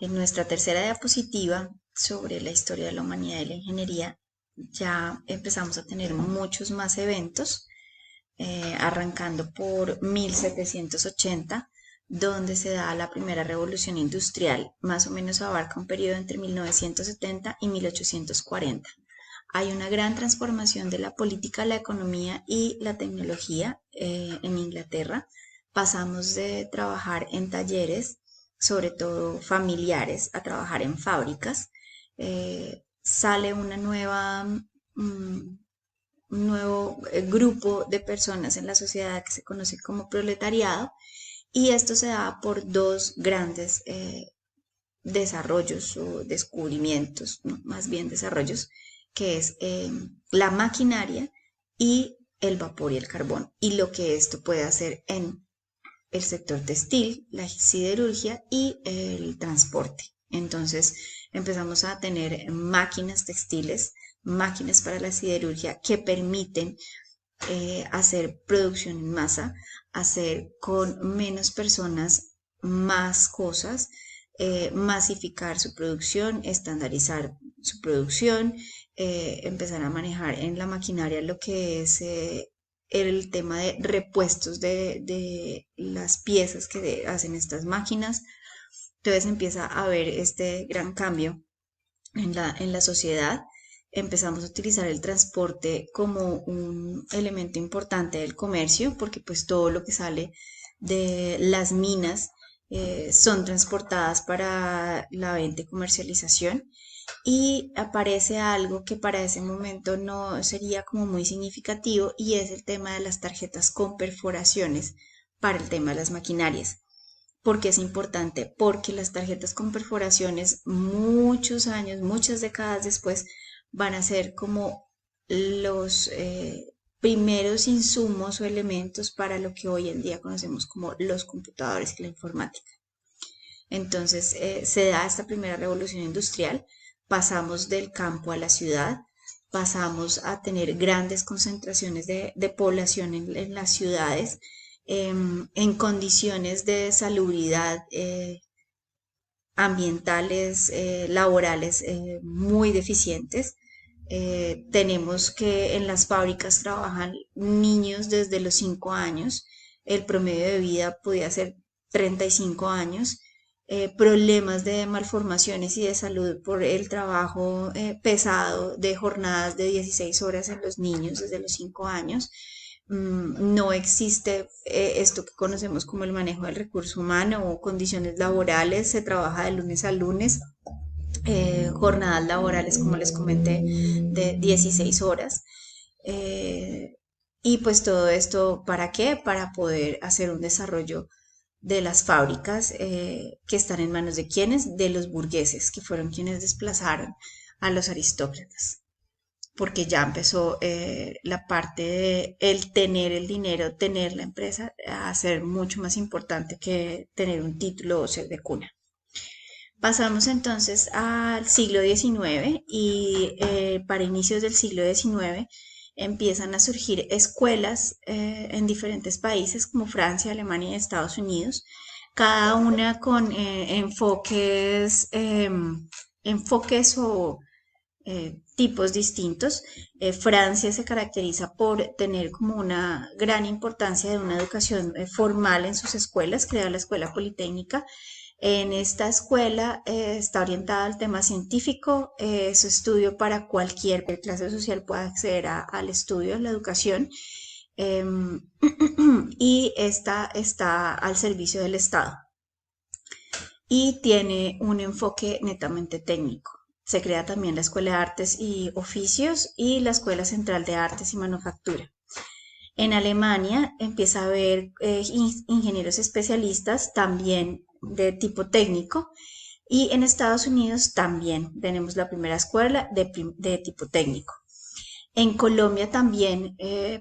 En nuestra tercera diapositiva sobre la historia de la humanidad y la ingeniería ya empezamos a tener muchos más eventos, arrancando por 1780, donde se da la primera revolución industrial, más o menos abarca un periodo entre 1970 y 1840. Hay una gran transformación de la política, la economía y la tecnología en Inglaterra. Pasamos de trabajar en talleres, sobre todo familiares, a trabajar en fábricas. Sale un nuevo grupo de personas en la sociedad que se conoce como proletariado, y esto se da por dos grandes desarrollos o descubrimientos, ¿no? Más bien desarrollos, que es la maquinaria y el vapor y el carbón, y lo que esto puede hacer en el sector textil, la siderurgia y el transporte. Entonces empezamos a tener máquinas textiles, máquinas para la siderurgia que permiten hacer producción en masa, hacer con menos personas más cosas, masificar su producción, estandarizar su producción, empezar a manejar en la maquinaria lo que es el tema de repuestos de las piezas que hacen estas máquinas. Entonces empieza a haber este gran cambio en la sociedad. Empezamos a utilizar el transporte como un elemento importante del comercio, porque pues todo lo que sale de las minas son transportadas para la venta y comercialización, y aparece algo que para ese momento no sería como muy significativo, y es el tema de las tarjetas con perforaciones para el tema de las maquinarias. ¿Por qué es importante? Porque las tarjetas con perforaciones muchos años, muchas décadas después, van a ser como los primeros insumos o elementos para lo que hoy en día conocemos como los computadores y la informática. Entonces se da esta primera revolución industrial, pasamos del campo a la ciudad, pasamos a tener grandes concentraciones de población en las ciudades, en condiciones de salubridad ambientales, laborales muy deficientes. Tenemos que en las fábricas trabajan niños desde los 5 años, el promedio de vida podía ser 35 años, problemas de malformaciones y de salud por el trabajo pesado de jornadas de 16 horas en los niños desde los 5 años. No existe esto que conocemos como el manejo del recurso humano o condiciones laborales, se trabaja de lunes a lunes, jornadas laborales, como les comenté, de 16 horas. Eh, y pues todo esto, ¿para qué? Para poder hacer un desarrollo de las fábricas que están en manos de quienes, de los burgueses, que fueron quienes desplazaron a los aristócratas, porque ya empezó la parte de el tener el dinero, tener la empresa, a ser mucho más importante que tener un título o ser de cuna. Pasamos entonces al siglo XIX, y para inicios del siglo XIX empiezan a surgir escuelas en diferentes países como Francia, Alemania y Estados Unidos, cada una con enfoques o tipos distintos. Francia se caracteriza por tener como una gran importancia de una educación formal en sus escuelas, crea la Escuela Politécnica. En esta escuela está orientada al tema científico, su estudio para cualquier clase social puede acceder al estudio, a la educación, eh, y esta está al servicio del Estado y tiene un enfoque netamente técnico. Se crea también la Escuela de Artes y Oficios y la Escuela Central de Artes y Manufactura. En Alemania empieza a haber ingenieros especialistas también de tipo técnico, y en Estados Unidos también tenemos la primera escuela de tipo técnico. En Colombia también,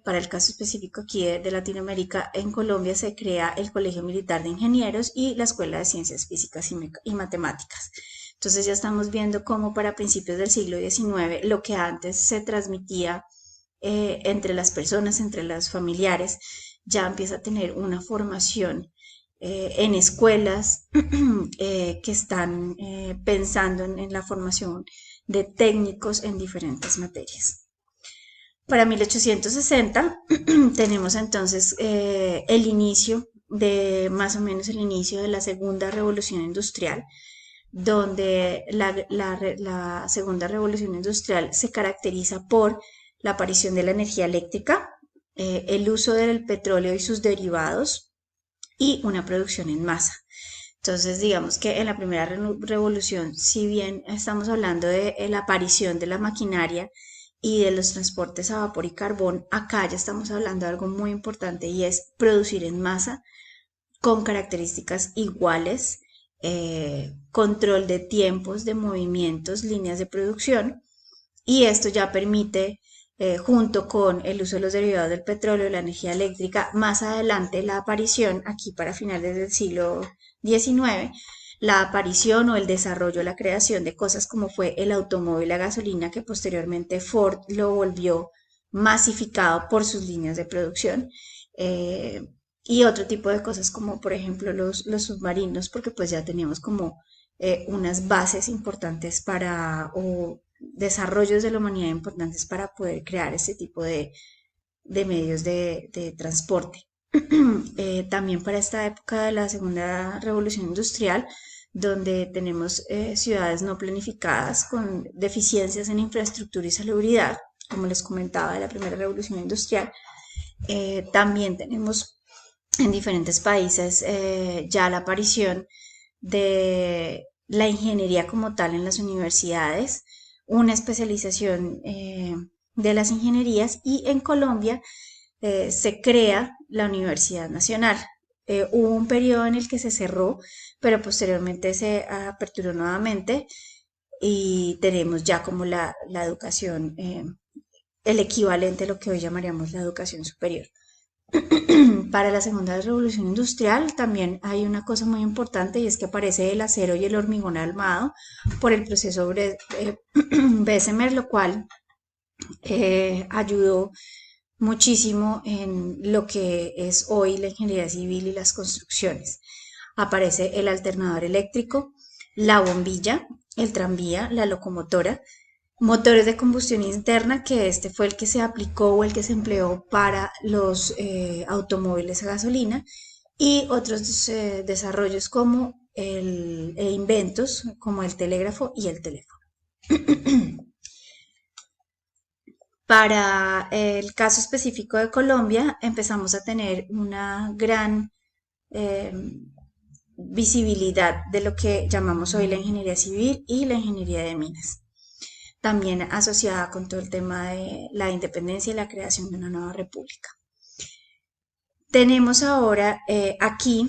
para el caso específico aquí de Latinoamérica, en Colombia se crea el Colegio Militar de Ingenieros y la Escuela de Ciencias Físicas y Matemáticas. Entonces ya estamos viendo cómo para principios del siglo XIX lo que antes se transmitía entre las personas, entre los familiares, ya empieza a tener una formación en escuelas que están pensando en la formación de técnicos en diferentes materias. Para 1860 tenemos entonces el inicio de más o menos el inicio de la segunda revolución industrial, donde la segunda revolución industrial se caracteriza por la aparición de la energía eléctrica, el uso del petróleo y sus derivados y una producción en masa. Entonces, digamos que en la primera revolución, si bien estamos hablando de la aparición de la maquinaria y de los transportes a vapor y carbón, acá ya estamos hablando de algo muy importante y es producir en masa con características iguales, control de tiempos, de movimientos, líneas de producción, y esto ya permite, junto con el uso de los derivados del petróleo, la energía eléctrica, más adelante la aparición, aquí para finales del siglo XIX, la aparición o el desarrollo, la creación de cosas como fue el automóvil a gasolina, que posteriormente Ford lo volvió masificado por sus líneas de producción. Y otro tipo de cosas como por ejemplo los submarinos, porque pues ya teníamos como unas bases importantes para, o desarrollos de la humanidad importantes para poder crear este tipo de medios de transporte. También para esta época de la segunda revolución industrial, donde tenemos ciudades no planificadas con deficiencias en infraestructura y salubridad, como les comentaba de la primera revolución industrial, también tenemos en diferentes países ya la aparición de la ingeniería como tal en las universidades, una especialización de las ingenierías y en Colombia se crea la Universidad Nacional. Hubo un periodo en el que se cerró, pero posteriormente se aperturó nuevamente y tenemos ya como la educación, el equivalente a lo que hoy llamaríamos la educación superior. Para la segunda revolución industrial también hay una cosa muy importante y es que aparece el acero y el hormigón armado por el proceso Bessemer, lo cual ayudó muchísimo en lo que es hoy la ingeniería civil y las construcciones. Aparece el alternador eléctrico, la bombilla, el tranvía, la locomotora, motores de combustión interna, que este fue el que se aplicó o el que se empleó para los automóviles a gasolina, y otros desarrollos como inventos como el telégrafo y el teléfono. Para el caso específico de Colombia, empezamos a tener una gran eh, visibilidad de lo que llamamos hoy la ingeniería civil y la ingeniería de minas, también asociada con todo el tema de la independencia y la creación de una nueva república. Tenemos ahora aquí,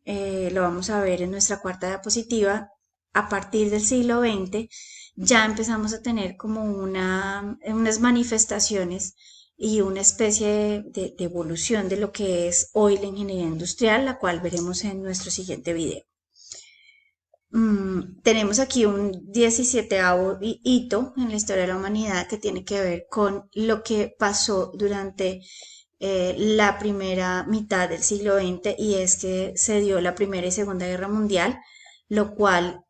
lo vamos a ver en nuestra cuarta diapositiva, a partir del siglo XX ya empezamos a tener como unas manifestaciones y una especie de evolución de lo que es hoy la ingeniería industrial, la cual veremos en nuestro siguiente video. Tenemos aquí un 17º hito en la historia de la humanidad que tiene que ver con lo que pasó durante la primera mitad del siglo XX, y es que se dio la Primera y Segunda Guerra Mundial, lo cual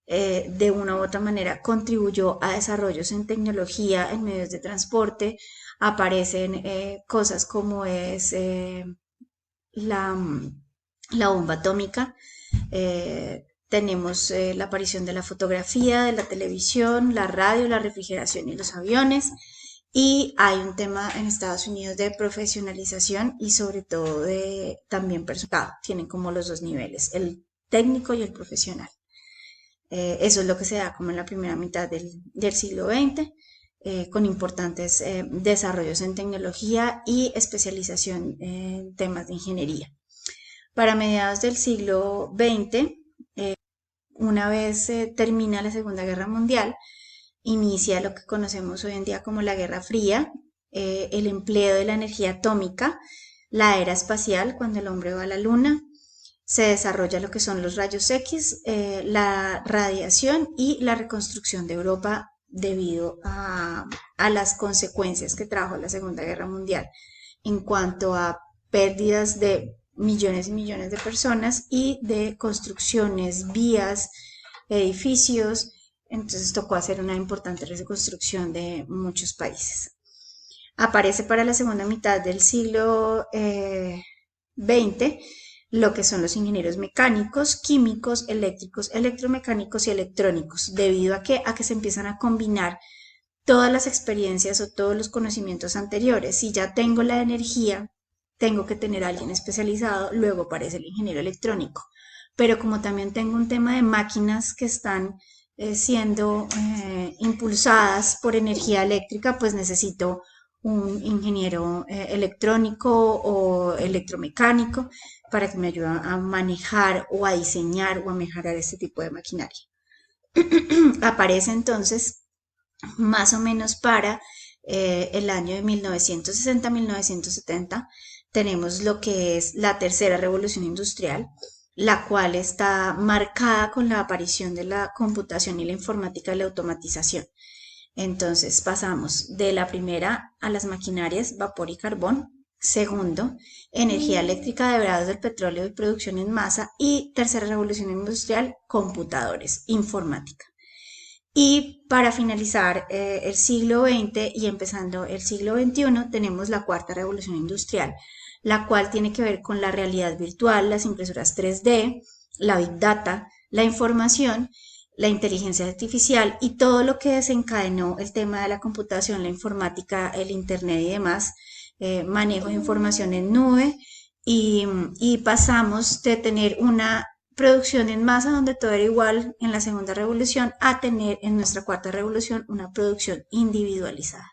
de una u otra manera contribuyó a desarrollos en tecnología, en medios de transporte. Aparecen cosas como es la, la bomba atómica. Tenemos la aparición de la fotografía, de la televisión, la radio, la refrigeración y los aviones. Y hay un tema en Estados Unidos de profesionalización y sobre todo de también personal. Tienen como los dos niveles, el técnico y el profesional. Eso es lo que se da como en la primera mitad del siglo XX, con importantes desarrollos en tecnología y especialización en temas de ingeniería. Para mediados del siglo XX, una vez termina la Segunda Guerra Mundial, inicia lo que conocemos hoy en día como la Guerra Fría, el empleo de la energía atómica, la era espacial, cuando el hombre va a la luna, se desarrolla lo que son los rayos X, la radiación y la reconstrucción de Europa debido a las consecuencias que trajo la Segunda Guerra Mundial en cuanto a pérdidas de millones y millones de personas y de construcciones, vías, edificios. Entonces tocó hacer una importante reconstrucción de muchos países. Aparece para la segunda mitad del siglo XX lo que son los ingenieros mecánicos, químicos, eléctricos, electromecánicos y electrónicos, debido a que se empiezan a combinar todas las experiencias o todos los conocimientos anteriores. Si ya tengo la energía, tengo que tener a alguien especializado, luego aparece el ingeniero electrónico. Pero como también tengo un tema de máquinas que están siendo impulsadas por energía eléctrica, pues necesito un ingeniero electrónico o electromecánico para que me ayude a manejar o a diseñar o a mejorar este tipo de maquinaria. Aparece entonces más o menos para el año de 1960-1970, tenemos lo que es la tercera revolución industrial, la cual está marcada con la aparición de la computación y la informática y la automatización. Entonces pasamos de la primera a las maquinarias, vapor y carbón. Segundo, energía eléctrica derivados del petróleo y producción en masa. Y tercera revolución industrial, computadores, informática. Y para finalizar el siglo XX y empezando el siglo XXI, tenemos la cuarta revolución industrial, la cual tiene que ver con la realidad virtual, las impresoras 3D, la Big Data, la información, la inteligencia artificial y todo lo que desencadenó el tema de la computación, la informática, el Internet y demás, manejo de información en nube y pasamos de tener una producción en masa donde todo era igual en la segunda revolución a tener en nuestra cuarta revolución una producción individualizada.